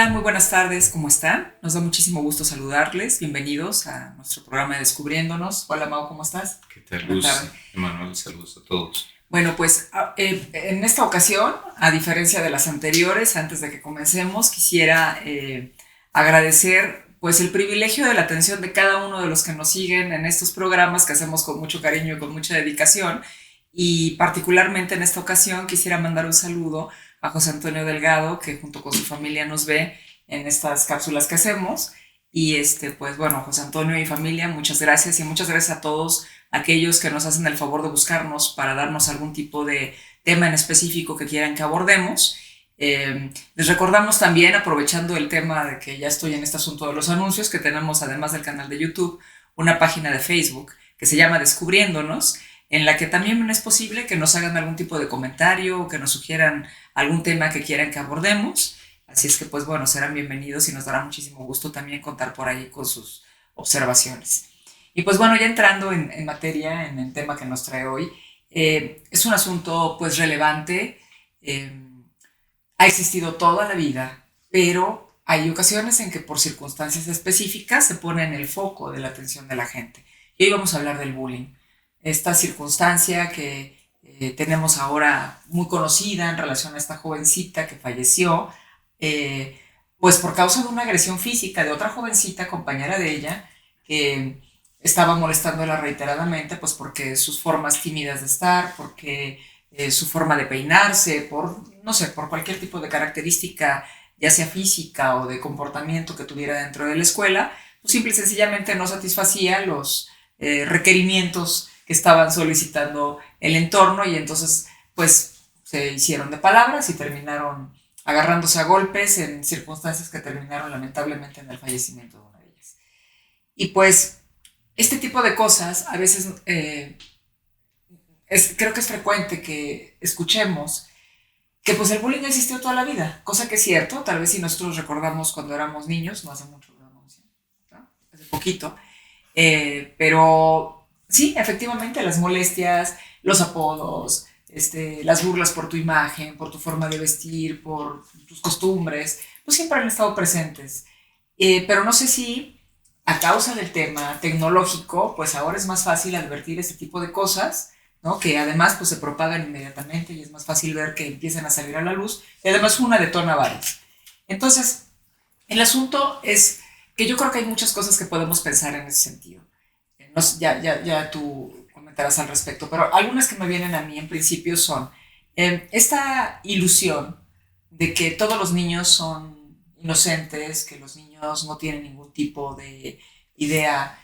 tal? Muy buenas tardes, ¿cómo están? Nos da muchísimo gusto saludarles. Bienvenidos a nuestro programa de Descubriéndonos. Hola, Mau, ¿cómo estás? ¿Qué tal, Buenas Luz? tardes. Emanuel, saludos a todos. Bueno, pues en esta ocasión, a diferencia de las anteriores, antes de que comencemos, quisiera agradecer pues el privilegio de la atención de cada uno de los que nos siguen en estos programas que hacemos con mucho cariño y con mucha dedicación. Y particularmente en esta ocasión quisiera mandar un saludo a José Antonio Delgado, que junto con su familia nos ve en estas cápsulas que hacemos. Y pues bueno, José Antonio y familia, muchas gracias y muchas gracias a todos aquellos que nos hacen el favor de buscarnos para darnos algún tipo de tema en específico que quieran que abordemos. Les recordamos también, aprovechando el tema de que ya estoy en este asunto de los anuncios, que tenemos además del canal de YouTube, una página de Facebook que se llama Descubriéndonos, en la que también es posible que nos hagan algún tipo de comentario o que nos sugieran algún tema que quieran que abordemos. Así es que, pues bueno, serán bienvenidos y nos dará muchísimo gusto también contar por ahí con sus observaciones. Y pues bueno, ya entrando en materia, en el tema que nos trae hoy, es un asunto pues relevante, eh, ha existido toda la vida, pero hay ocasiones en que por circunstancias específicas se pone en el foco de la atención de la gente. Y hoy vamos a hablar del bullying, esta circunstancia que tenemos ahora muy conocida en relación a esta jovencita que falleció, eh, pues por causa de una agresión física de otra jovencita, compañera de ella, que estaba molestándola reiteradamente, pues porque sus formas tímidas de estar, porque su forma de peinarse, por, no sé, por cualquier tipo de característica, ya sea física o de comportamiento que tuviera dentro de la escuela, pues simple y sencillamente no satisfacía los requerimientos que estaban solicitando el entorno y entonces pues se hicieron de palabras y terminaron agarrándose a golpes en circunstancias que terminaron lamentablemente en el fallecimiento de una de ellas. Y pues este tipo de cosas a veces creo que es frecuente que escuchemos que pues el bullying existió toda la vida, cosa que es cierto, tal vez si nosotros recordamos cuando éramos niños, no hace mucho, ¿no? Hace poquito, pero sí, efectivamente las molestias, los apodos, las burlas por tu imagen, por tu forma de vestir, por tus costumbres, pues siempre han estado presentes. Pero no sé si a causa del tema tecnológico, pues ahora es más fácil advertir este tipo de cosas, ¿no? Que además pues se propagan inmediatamente y es más fácil ver que empiezan a salir a la luz y además una detona varias. Entonces, el asunto es que yo creo que hay muchas cosas que podemos pensar en ese sentido. No, ya tú comentarás al respecto, pero algunas que me vienen a mí en principio son esta ilusión de que todos los niños son inocentes, que los niños no tienen ningún tipo de idea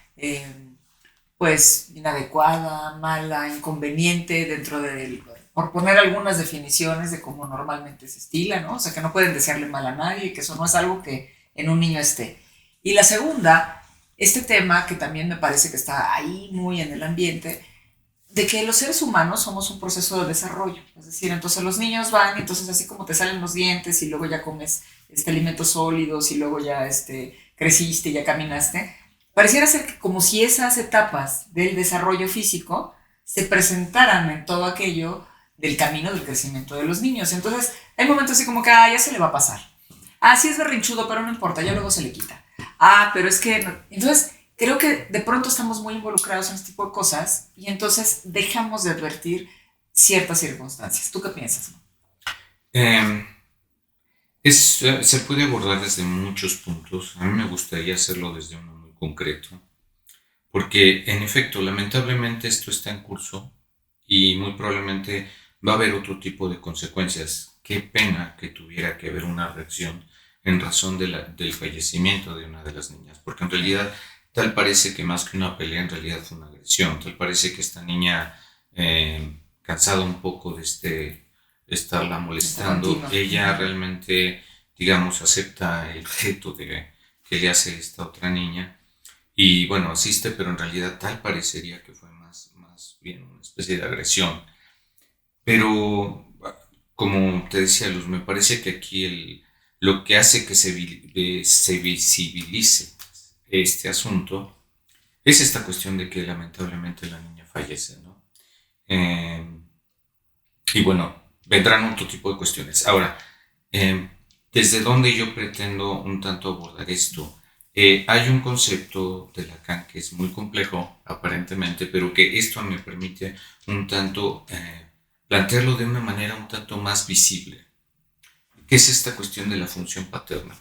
pues inadecuada, mala, inconveniente dentro del, por poner algunas definiciones de cómo normalmente se estila, ¿no? O sea, que no pueden desearle mal a nadie, que eso no es algo que en un niño esté. Y la segunda, este tema que también me parece que está ahí muy en el ambiente, de que los seres humanos somos un proceso de desarrollo. Es decir, entonces los niños van, entonces así como te salen los dientes y luego ya comes alimentos sólidos y luego ya creciste y ya caminaste, pareciera ser que como si esas etapas del desarrollo físico se presentaran en todo aquello del camino del crecimiento de los niños. Entonces hay momentos así como que, ya se le va a pasar. Sí es berrinchudo, pero no importa, ya luego se le quita. Pero es que... No. Entonces creo que de pronto estamos muy involucrados en este tipo de cosas y entonces dejamos de advertir ciertas circunstancias. ¿Tú qué piensas? Eh, Se puede abordar desde muchos puntos. A mí me gustaría hacerlo desde uno muy concreto, porque en efecto, lamentablemente esto está en curso y muy probablemente va a haber otro tipo de consecuencias. Qué pena que tuviera que haber una reacción en razón del fallecimiento de una de las niñas, porque en realidad tal parece que más que una pelea, en realidad fue una agresión. Tal parece que esta niña, cansada un poco de estarla molestando, ella realmente, digamos, acepta el reto que le hace esta otra niña y bueno, asiste, pero en realidad tal parecería que fue más bien una especie de agresión. Pero, como te decía Luz, me parece que aquí lo que hace que se visibilice este asunto es esta cuestión de que lamentablemente la niña fallece, ¿no? Eh, y bueno, vendrán otro tipo de cuestiones. Ahora, ¿Desde dónde yo pretendo un tanto abordar esto? Hay un concepto de Lacan que es muy complejo, aparentemente, pero que esto me permite un tanto plantearlo de una manera un tanto más visible, que es esta cuestión de la función paterna.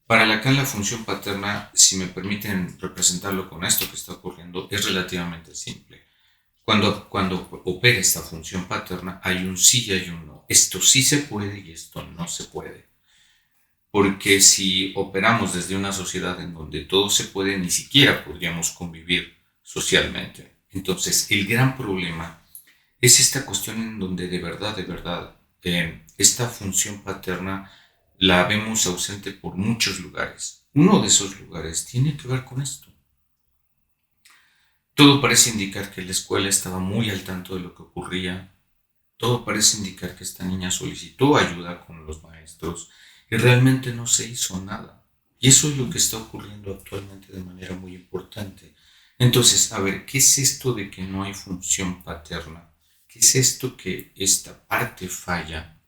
Para Lacan la función paterna, si me permiten representarlo con esto que está ocurriendo, es relativamente simple. Cuando opera esta función paterna hay un sí y hay un no. Esto sí se puede y esto no se puede. Porque si operamos desde una sociedad en donde todo se puede, ni siquiera podríamos convivir socialmente. Entonces, el gran problema es esta cuestión en donde de verdad, esta función paterna la vemos ausente por muchos lugares. Uno de esos lugares tiene que ver con esto. Todo parece indicar que la escuela estaba muy al tanto de lo que ocurría. Todo parece indicar que esta niña solicitó ayuda con los maestros y realmente no se hizo nada. Y eso es lo que está ocurriendo actualmente de manera muy importante. Entonces, a ver, ¿qué es esto de que no hay función paterna? ¿Qué es esto que esta parte falla?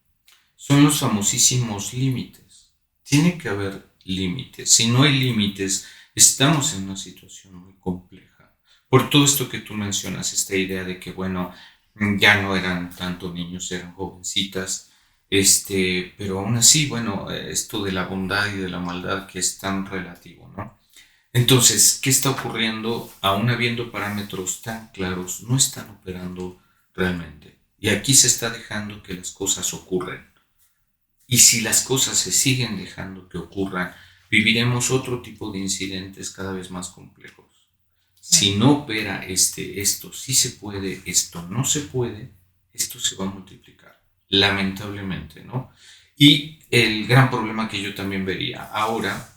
Son los famosísimos límites. Tiene que haber límites. Si no hay límites, estamos en una situación muy compleja. Por todo esto que tú mencionas, esta idea de que, bueno, ya no eran tanto niños, eran jovencitas, pero aún así, bueno, esto de la bondad y de la maldad que es tan relativo, ¿no? Entonces, ¿qué está ocurriendo? Aún habiendo parámetros tan claros, no están operando realmente. Y aquí se está dejando que las cosas ocurran. Y si las cosas se siguen dejando que ocurran, viviremos otro tipo de incidentes cada vez más complejos. Si no opera esto sí se puede, esto no se puede, esto se va a multiplicar, lamentablemente, ¿no? Y el gran problema que yo también vería ahora,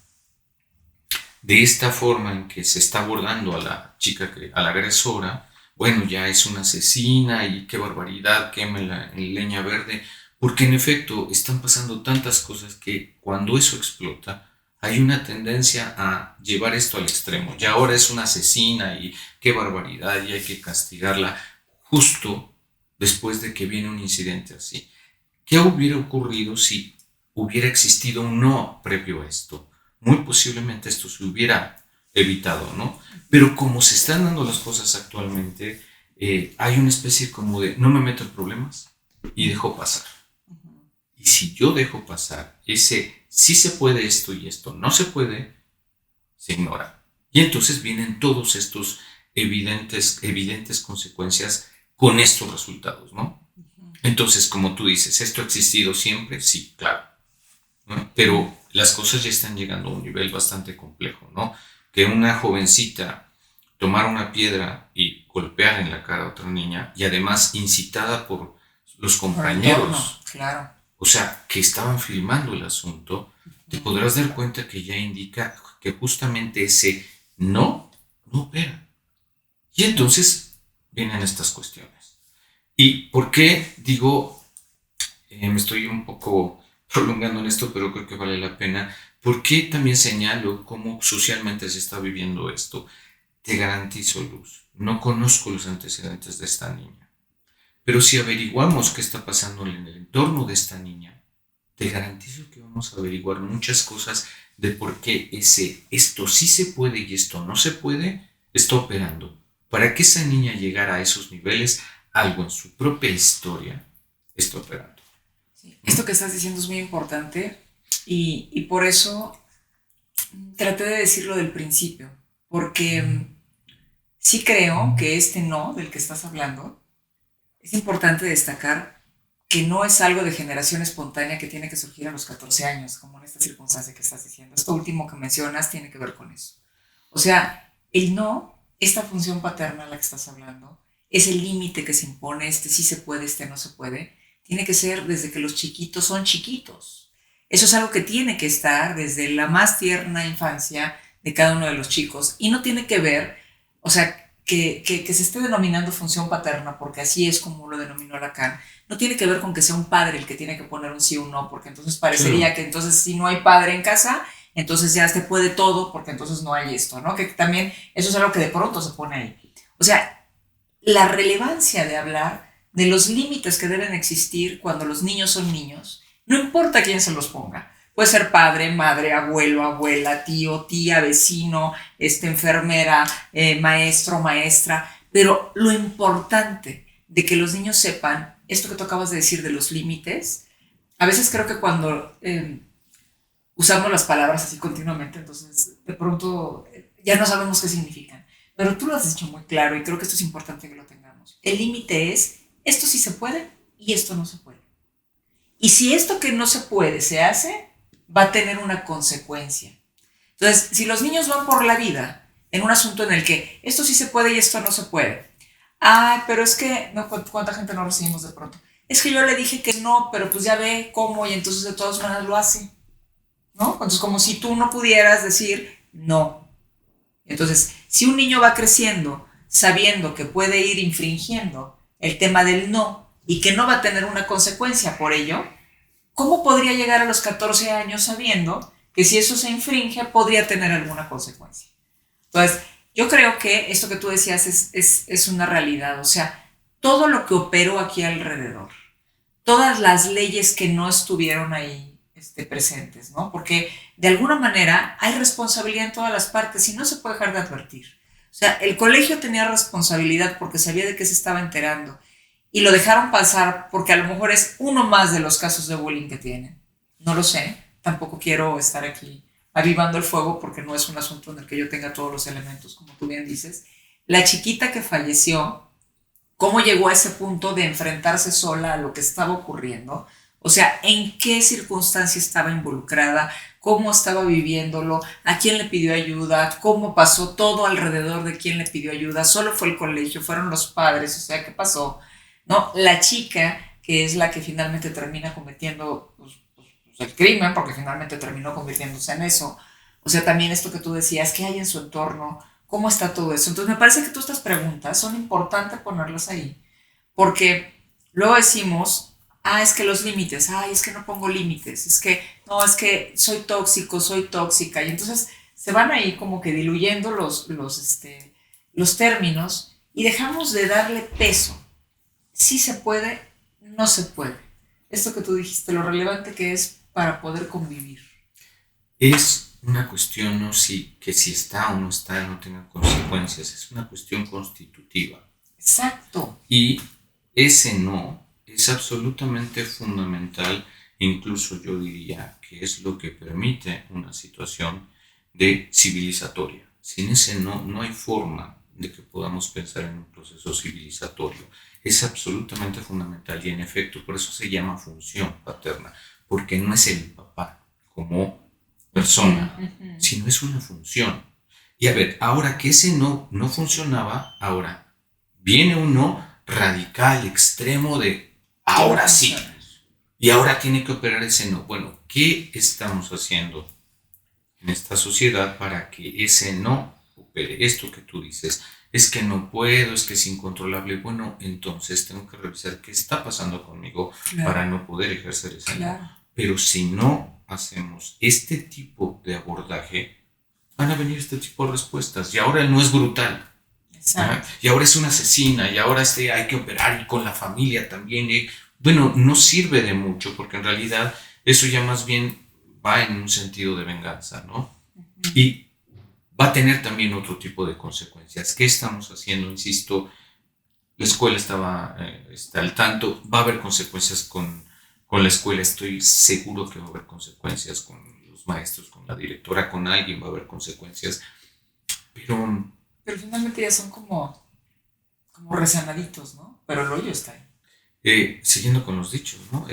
de esta forma en que se está abordando a la chica, a la agresora, bueno, ya es una asesina y qué barbaridad, quémela en leña verde, porque en efecto están pasando tantas cosas que cuando eso explota, hay una tendencia a llevar esto al extremo. Ya ahora es una asesina y qué barbaridad y hay que castigarla justo después de que viene un incidente así. ¿Qué hubiera ocurrido si hubiera existido un no previo a esto? Muy posiblemente esto se hubiera evitado, ¿no? Pero como se están dando las cosas actualmente, hay una especie como de no me meto en problemas y dejo pasar. Y si yo dejo pasar ese sí se puede esto y esto no se puede, se ignora. Y entonces vienen todos estos evidentes consecuencias con estos resultados, ¿no? Entonces, como tú dices, ¿esto ha existido siempre? Sí, claro, ¿no? Pero las cosas ya están llegando a un nivel bastante complejo, ¿no? Que una jovencita tomara una piedra y golpear en la cara a otra niña y además incitada por los compañeros, claro. O sea, que estaban filmando el asunto, te podrás dar cuenta que ya indica que justamente ese no opera. Y entonces vienen estas cuestiones. ¿Y por qué digo, me estoy un poco prolongando en esto, pero creo que vale la pena? ¿Por qué también señalo cómo socialmente se está viviendo esto? Te garantizo, Luz, no conozco los antecedentes de esta niña. Pero si averiguamos qué está pasando en el entorno de esta niña, te garantizo que vamos a averiguar muchas cosas de por qué esto sí se puede y esto no se puede, está operando. Para que esa niña llegara a esos niveles, algo en su propia historia está operando. Sí, esto que estás diciendo es muy importante y por eso traté de decirlo del principio, porque sí creo que este no del que estás hablando, es importante destacar que no es algo de generación espontánea que tiene que surgir a los 14 años, como en esta circunstancia que estás diciendo. Esto último que mencionas tiene que ver con eso. O sea, el no, esta función paterna a la que estás hablando, es el límite que se impone, este sí se puede, este no se puede, tiene que ser desde que los chiquitos son chiquitos. Eso es algo que tiene que estar desde la más tierna infancia de cada uno de los chicos y no tiene que ver, o sea, que se esté denominando función paterna, porque así es como lo denominó Lacan, no tiene que ver con que sea un padre el que tiene que poner un sí o un no, porque entonces parecería que entonces si no hay padre en casa, entonces ya se puede todo, porque entonces no hay esto, ¿no? Que también eso es algo que de pronto se pone ahí. O sea, la relevancia de hablar de los límites que deben existir cuando los niños son niños No importa quién se los ponga. Puede ser padre, madre, abuelo, abuela, tío, tía, vecino, enfermera, maestro, maestra. Pero lo importante de que los niños sepan esto que tú acabas de decir de los límites, a veces creo que cuando usamos las palabras así continuamente, entonces de pronto ya no sabemos qué significan. Pero tú lo has dicho muy claro y creo que esto es importante que lo tengamos. El límite es, esto sí se puede y esto no se puede. Y si esto que no se puede se hace, va a tener una consecuencia. Entonces, si los niños van por la vida en un asunto en el que esto sí se puede y esto no se puede, ay, pero es que, no, ¿cuánta gente no recibimos de pronto? Es que yo le dije que no, pero pues ya ve cómo y entonces de todas maneras lo hace, ¿no? Entonces, como si tú no pudieras decir no. Entonces, si un niño va creciendo sabiendo que puede ir infringiendo el tema del no y que no va a tener una consecuencia por ello, ¿cómo podría llegar a los 14 años sabiendo que si eso se infringe podría tener alguna consecuencia? Entonces, yo creo que esto que tú decías es una realidad. O sea, todo lo que operó aquí alrededor, todas las leyes que no estuvieron ahí presentes, ¿no? Porque de alguna manera hay responsabilidad en todas las partes y no se puede dejar de advertir. O sea, el colegio tenía responsabilidad porque sabía de qué se estaba enterando y lo dejaron pasar porque a lo mejor es uno más de los casos de bullying que tienen. No lo sé, tampoco quiero estar aquí avivando el fuego porque no es un asunto en el que yo tenga todos los elementos, como tú bien dices. La chiquita que falleció, ¿cómo llegó a ese punto de enfrentarse sola a lo que estaba ocurriendo? O sea, ¿en qué circunstancia estaba involucrada? ¿Cómo estaba viviéndolo? ¿A quién le pidió ayuda? ¿Cómo pasó todo alrededor de quién le pidió ayuda? ¿Solo fue el colegio? ¿Fueron los padres? O sea, ¿qué pasó? ¿No? La chica, que es la que finalmente termina cometiendo el crimen, porque finalmente terminó convirtiéndose en eso. O sea, también esto que tú decías, ¿qué hay en su entorno? ¿Cómo está todo eso? Entonces me parece que todas estas preguntas son importantes ponerlas ahí, porque luego decimos, es que los límites, es que no pongo límites, es que no, es que soy tóxico, soy tóxica, y entonces se van ahí como que diluyendo los términos y dejamos de darle peso. Sí se puede, no se puede. Esto que tú dijiste, lo relevante que es para poder convivir. Es una cuestión no si, que si está o no está, no tenga consecuencias, es una cuestión constitutiva. Exacto. Y ese no es absolutamente fundamental, incluso yo diría que es lo que permite una situación de civilizatoria. Sin ese no, no hay forma de que podamos pensar en un proceso civilizatorio. Es absolutamente fundamental y en efecto, por eso se llama función paterna, porque no es el papá como persona, sino es una función. Y a ver, ahora que ese no funcionaba, ahora viene un no radical, extremo de ahora sí. Y ahora tiene que operar ese no. Bueno, ¿qué estamos haciendo en esta sociedad para que ese no opere? Esto que tú dices, es que no puedo, es que es incontrolable. Bueno, entonces tengo que revisar qué está pasando conmigo para no poder ejercer ese no. Pero si no hacemos este tipo de abordaje, van a venir este tipo de respuestas. Y ahora no es brutal. Y ahora es una asesina, y ahora hay que operar y con la familia también. Bueno, no sirve de mucho porque en realidad eso ya más bien va en un sentido de venganza, ¿no? Y va a tener también otro tipo de consecuencias. ¿Qué estamos haciendo? Insisto, la escuela está al tanto, va a haber consecuencias con la escuela, estoy seguro que va a haber consecuencias con los maestros, con la directora, con alguien va a haber consecuencias, pero finalmente ya son como resanaditos, ¿no? Pero el hoyo está ahí. Siguiendo con los dichos, ¿no?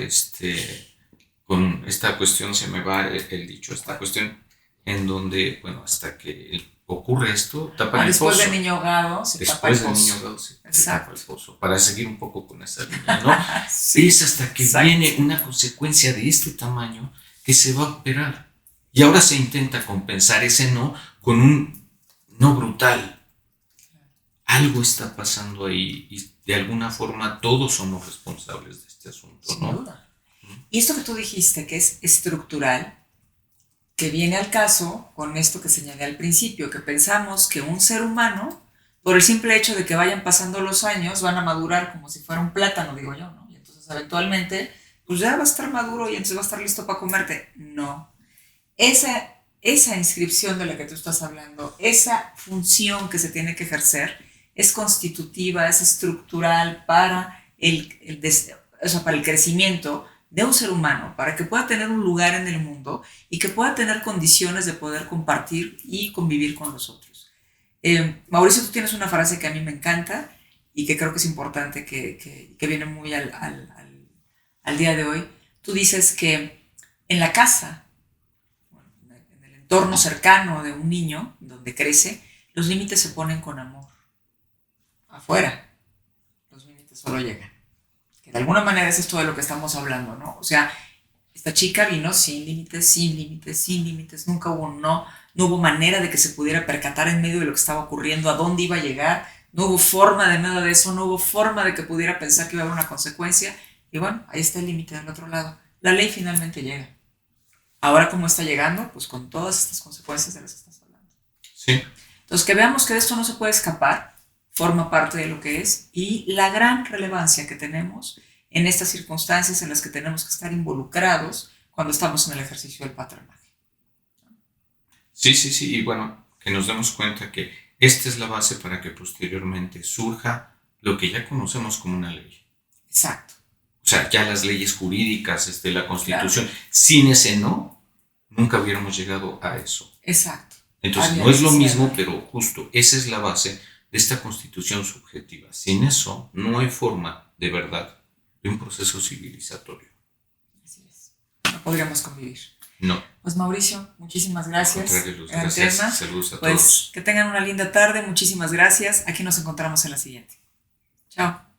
Con esta cuestión se me va el dicho, esta cuestión en donde, bueno, hasta que ocurre esto, tapan el pozo. Después del niño ahogado se tapa el pozo. Después del niño ahogado se tapa el pozo. Para seguir un poco con esa línea, ¿no? Sí, es hasta que viene una consecuencia de este tamaño que se va a operar. Y ahora se intenta compensar ese no con un no brutal. Algo está pasando ahí y de alguna forma todos somos responsables de este asunto, ¿no? Sin duda. Y esto que tú dijiste, que es estructural, que viene al caso con esto que señalé al principio, que pensamos que un ser humano, por el simple hecho de que vayan pasando los años, van a madurar como si fuera un plátano, digo yo, ¿no? Y entonces eventualmente pues ya va a estar maduro y entonces va a estar listo para comerte. No. Esa inscripción de la que tú estás hablando, esa función que se tiene que ejercer, es constitutiva, es estructural para o sea, para el crecimiento de un ser humano, para que pueda tener un lugar en el mundo y que pueda tener condiciones de poder compartir y convivir con los otros. Mauricio, tú tienes una frase que a mí me encanta y que creo que es importante, que viene muy al día de hoy. Tú dices que en la casa, bueno, en el entorno cercano de un niño, donde crece, los límites se ponen con amor. Afuera, los límites solo llegan. Que de alguna manera es esto de lo que estamos hablando, ¿no? O sea, esta chica vino sin límites, sin límites, sin límites. Nunca hubo no hubo manera de que se pudiera percatar en medio de lo que estaba ocurriendo, a dónde iba a llegar. No hubo forma de nada de eso, no hubo forma de que pudiera pensar que iba a haber una consecuencia. Y bueno, ahí está el límite del otro lado. La ley finalmente llega. Ahora, ¿cómo está llegando? Pues con todas estas consecuencias de las que estás hablando. Sí. Entonces, que veamos que de esto no se puede escapar, forma parte de lo que es, y la gran relevancia que tenemos en estas circunstancias en las que tenemos que estar involucrados cuando estamos en el ejercicio del patronaje. Sí, sí, sí, y bueno, que nos demos cuenta que esta es la base para que posteriormente surja lo que ya conocemos como una ley. Exacto. O sea, ya las leyes jurídicas, la Constitución, Claro. sin ese no, nunca hubiéramos llegado a eso. Exacto. Entonces, no es lo mismo, pero justo esa es la base de esta Constitución subjetiva. Sin eso, no hay forma, de verdad, de un proceso civilizatorio. Así es. No podríamos convivir. No. Pues Mauricio, muchísimas gracias. Al contrario, Luz, gracias. Tema. Saludos a pues, todos. Que tengan una linda tarde. Muchísimas gracias. Aquí nos encontramos en la siguiente. Chao.